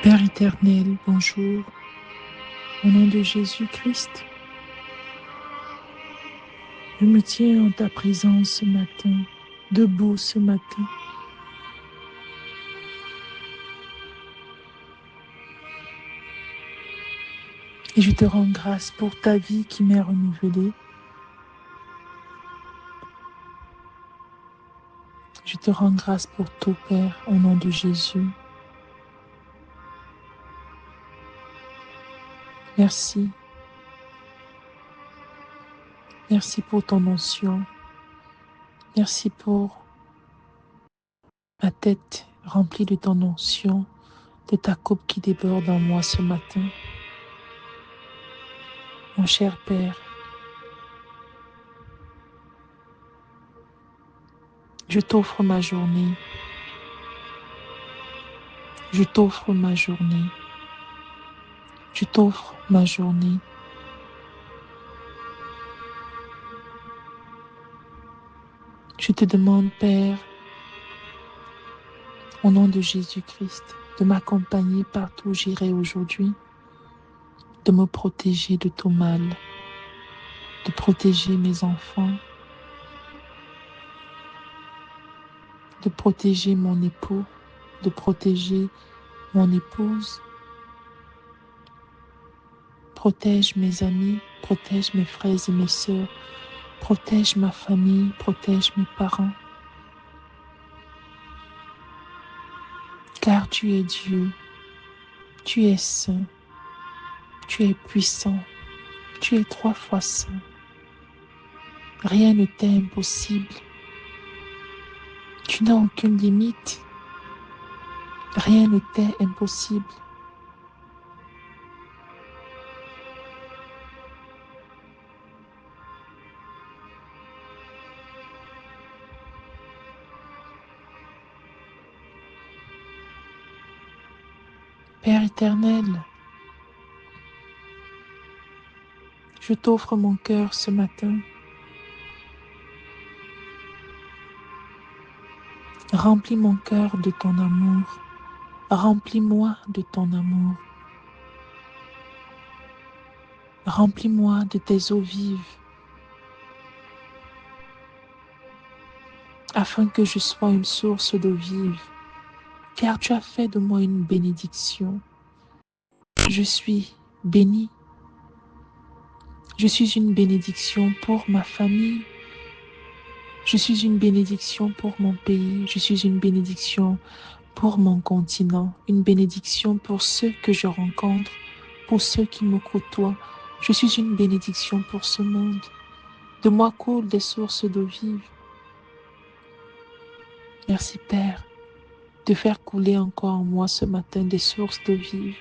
Père éternel, bonjour, au nom de Jésus-Christ, je me tiens en ta présence ce matin, debout ce matin. Et je te rends grâce pour ta vie qui m'est renouvelée. Je te rends grâce pour tout, Père, au nom de Jésus. Merci. Merci pour ton onction. Merci pour ma tête remplie de ton onction, de ta coupe qui déborde en moi ce matin. Mon cher Père, je t'offre ma journée. Je t'offre ma journée. Je t'offre ma journée. Je te demande, Père, au nom de Jésus-Christ, de m'accompagner partout où j'irai aujourd'hui, de me protéger de tout mal, de protéger mes enfants, de protéger mon époux, de protéger mon épouse. Protège mes amis, protège mes frères et mes sœurs, protège ma famille, protège mes parents. Car tu es Dieu, tu es saint, tu es puissant, tu es 3 fois saint. Rien ne t'est impossible. Tu n'as aucune limite. Rien ne t'est impossible. Père éternel, je t'offre mon cœur ce matin. Remplis mon cœur de ton amour. Remplis-moi de ton amour. Remplis-moi de tes eaux vives, afin que je sois une source d'eau vive, car tu as fait de moi une bénédiction. Je suis béni. Je suis une bénédiction pour ma famille. Je suis une bénédiction pour mon pays. Je suis une bénédiction pour mon continent. Une bénédiction pour ceux que je rencontre, pour ceux qui me côtoient. Je suis une bénédiction pour ce monde. De moi coulent des sources d'eau vive. Merci Père de faire couler encore en moi ce matin des sources d'eau vive.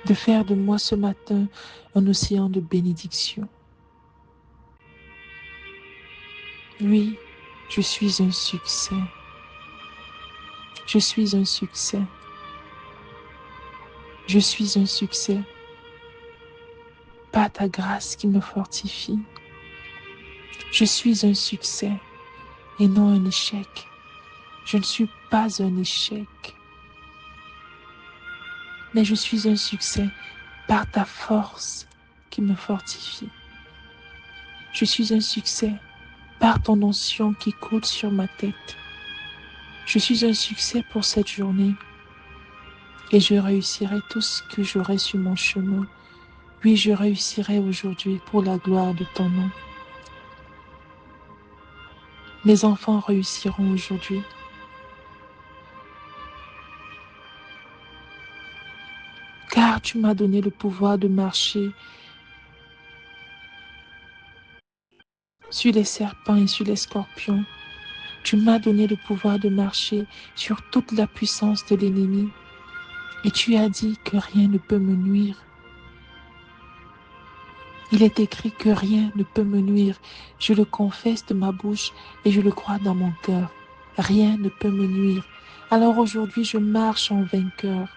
De faire de moi ce matin un océan de bénédiction. Oui, je suis un succès. Je suis un succès. Je suis un succès. Par ta grâce qui me fortifie. Je suis un succès et non un échec. Je ne suis pas un échec. Mais je suis un succès par ta force qui me fortifie. Je suis un succès par ton onction qui coule sur ma tête. Je suis un succès pour cette journée et je réussirai tout ce que j'aurai sur mon chemin. Oui, je réussirai aujourd'hui pour la gloire de ton nom. Mes enfants réussiront aujourd'hui. Car tu m'as donné le pouvoir de marcher sur les serpents et sur les scorpions. Tu m'as donné le pouvoir de marcher sur toute la puissance de l'ennemi. Et tu as dit que rien ne peut me nuire. Il est écrit que rien ne peut me nuire. Je le confesse de ma bouche et je le crois dans mon cœur. Rien ne peut me nuire. Alors aujourd'hui, je marche en vainqueur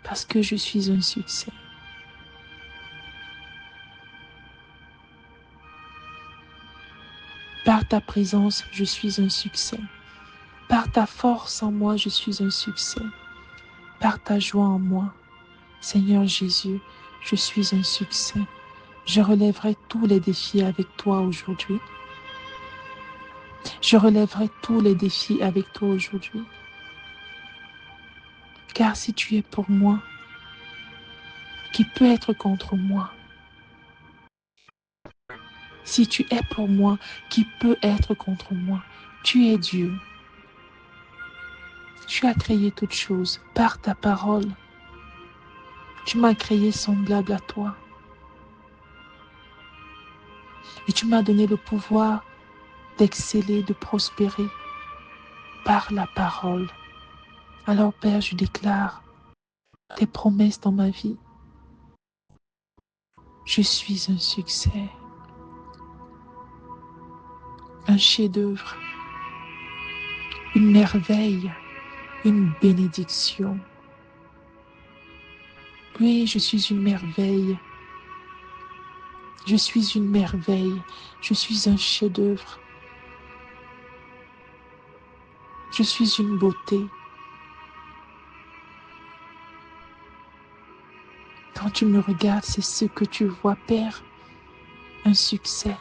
parce que je suis un succès. Par ta présence, je suis un succès. Par ta force en moi, je suis un succès. Par ta joie en moi, Seigneur Jésus, je suis un succès. Je relèverai tous les défis avec toi aujourd'hui. Je relèverai tous les défis avec toi aujourd'hui. Car si tu es pour moi, qui peut être contre moi? Si tu es pour moi, qui peut être contre moi? Tu es Dieu. Tu as créé toutes choses par ta parole. Tu m'as créé semblable à toi. Et tu m'as donné le pouvoir d'exceller, de prospérer par la parole. Alors Père, je déclare tes promesses dans ma vie. Je suis un succès, un chef-d'œuvre, une merveille, une bénédiction. Oui, je suis une merveille. Je suis une merveille. Je suis un chef-d'œuvre. Je suis une beauté. Quand tu me regardes, c'est ce que tu vois, Père. Un succès,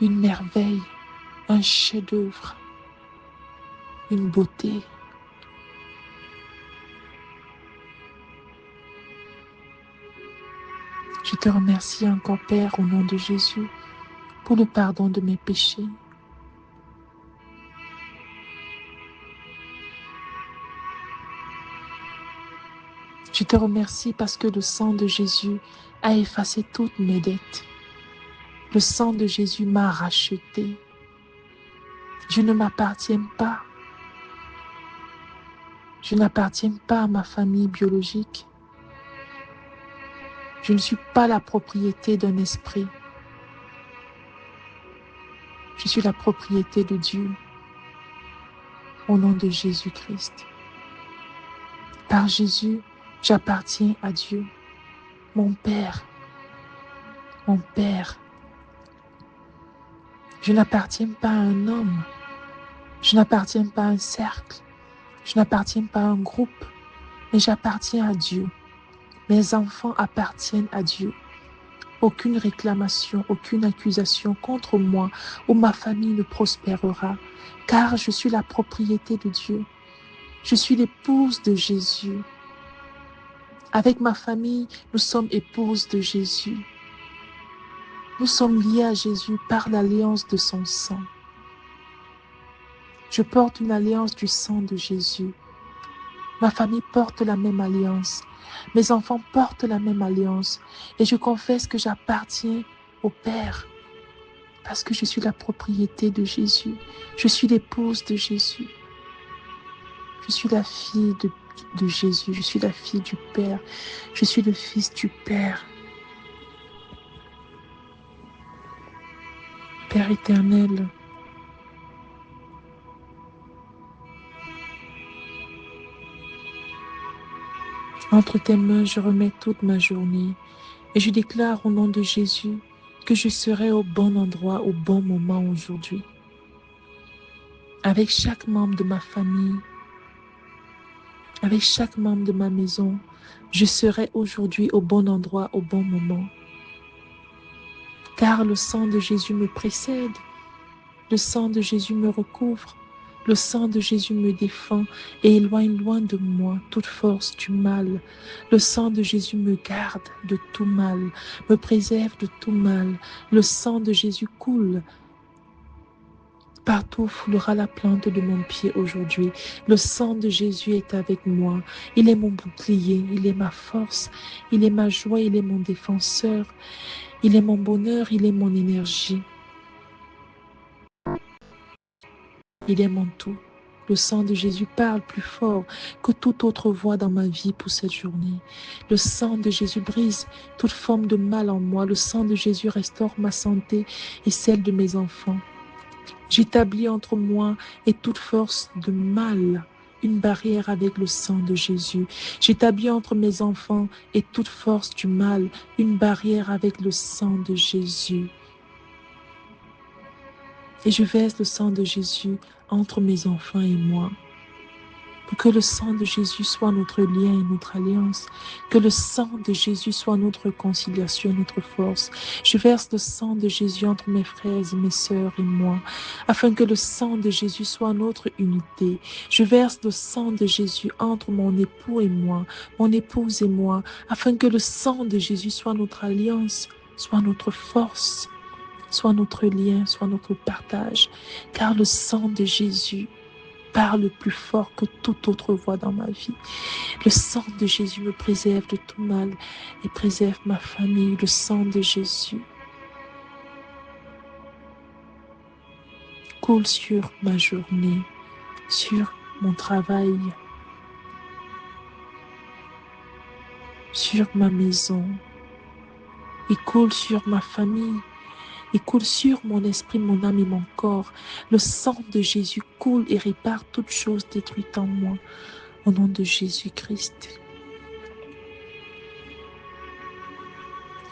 une merveille, un chef-d'œuvre, une beauté. Je te remercie encore, Père, au nom de Jésus, pour le pardon de mes péchés. Je te remercie parce que le sang de Jésus a effacé toutes mes dettes. Le sang de Jésus m'a racheté. Je ne m'appartiens pas. Je n'appartiens pas à ma famille biologique. Je ne suis pas la propriété d'un esprit. Je suis la propriété de Dieu. Au nom de Jésus-Christ. Par Jésus, j'appartiens à Dieu. Mon Père. Mon Père. Je n'appartiens pas à un homme. Je n'appartiens pas à un cercle. Je n'appartiens pas à un groupe. Mais j'appartiens à Dieu. Mes enfants appartiennent à Dieu. Aucune réclamation, aucune accusation contre moi ou ma famille ne prospérera, car je suis la propriété de Dieu. Je suis l'épouse de Jésus. Avec ma famille, nous sommes épouses de Jésus. Nous sommes liés à Jésus par l'alliance de son sang. Je porte une alliance du sang de Jésus. Ma famille porte la même alliance. Mes enfants portent la même alliance. Et je confesse que j'appartiens au Père. Parce que je suis la propriété de Jésus. Je suis l'épouse de Jésus. Je suis la fille de Jésus. Je suis la fille du Père. Je suis le fils du Père. Père éternel, entre tes mains, je remets toute ma journée et je déclare au nom de Jésus que je serai au bon endroit au bon moment aujourd'hui. Avec chaque membre de ma famille, avec chaque membre de ma maison, je serai aujourd'hui au bon endroit au bon moment. Car le sang de Jésus me précède, le sang de Jésus me recouvre, le sang de Jésus me défend et éloigne loin de moi toute force du mal. Le sang de Jésus me garde de tout mal, me préserve de tout mal. Le sang de Jésus coule. Partout foulera la plante de mon pied aujourd'hui. Le sang de Jésus est avec moi. Il est mon bouclier, il est ma force, il est ma joie, il est mon défenseur. Il est mon bonheur, il est mon énergie. Il est mon tout. Le sang de Jésus parle plus fort que toute autre voix dans ma vie pour cette journée. Le sang de Jésus brise toute forme de mal en moi. Le sang de Jésus restaure ma santé et celle de mes enfants. J'établis entre moi et toute force de mal une barrière avec le sang de Jésus. J'établis entre mes enfants et toute force du mal une barrière avec le sang de Jésus. Et je verse le sang de Jésus entre mes enfants et moi. Pour que le sang de Jésus soit notre lien et notre alliance. Que le sang de Jésus soit notre réconciliation, notre force. Je verse le sang de Jésus entre mes frères et mes sœurs et moi, afin que le sang de Jésus soit notre unité. Je verse le sang de Jésus entre mon époux et moi, mon épouse et moi, afin que le sang de Jésus soit notre alliance, soit notre force, soit notre lien, soit notre partage. Car le sang de Jésus parle plus fort que toute autre voix dans ma vie. Le sang de Jésus me préserve de tout mal et préserve ma famille. Le sang de Jésus coule sur ma journée, sur mon travail, sur ma maison. Il coule sur ma famille. Il coule sur mon esprit, mon âme et mon corps. Le sang de Jésus coule et répare toutes choses détruites en moi. Au nom de Jésus-Christ.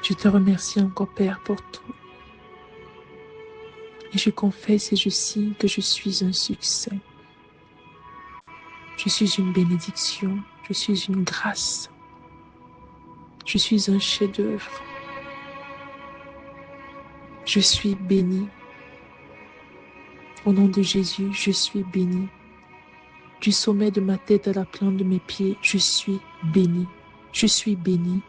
Je te remercie encore, Père, pour tout. Et je confesse et je signe que je suis un succès. Je suis une bénédiction. Je suis une grâce. Je suis un chef-d'œuvre. Je suis béni. Au nom de Jésus, je suis béni. Du sommet de ma tête à la plante de mes pieds, je suis béni. Je suis béni.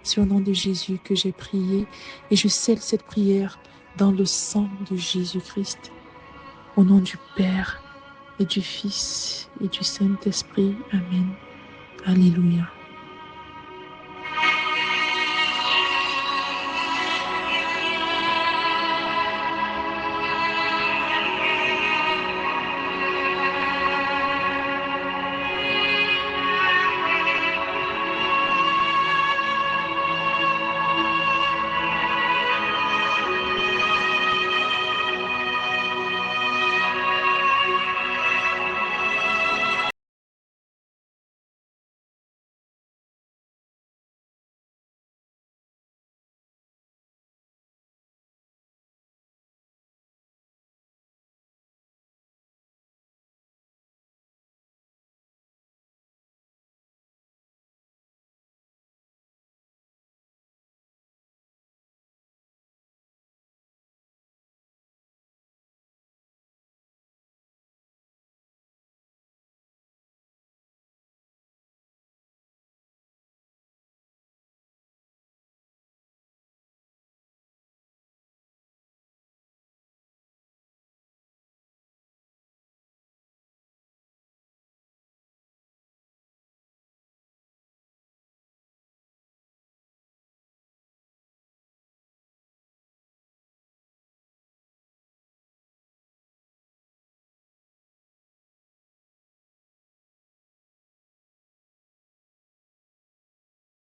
C'est au nom de Jésus que j'ai prié et je scelle cette prière dans le sang de Jésus-Christ. Au nom du Père et du Fils et du Saint-Esprit. Amen. Alléluia.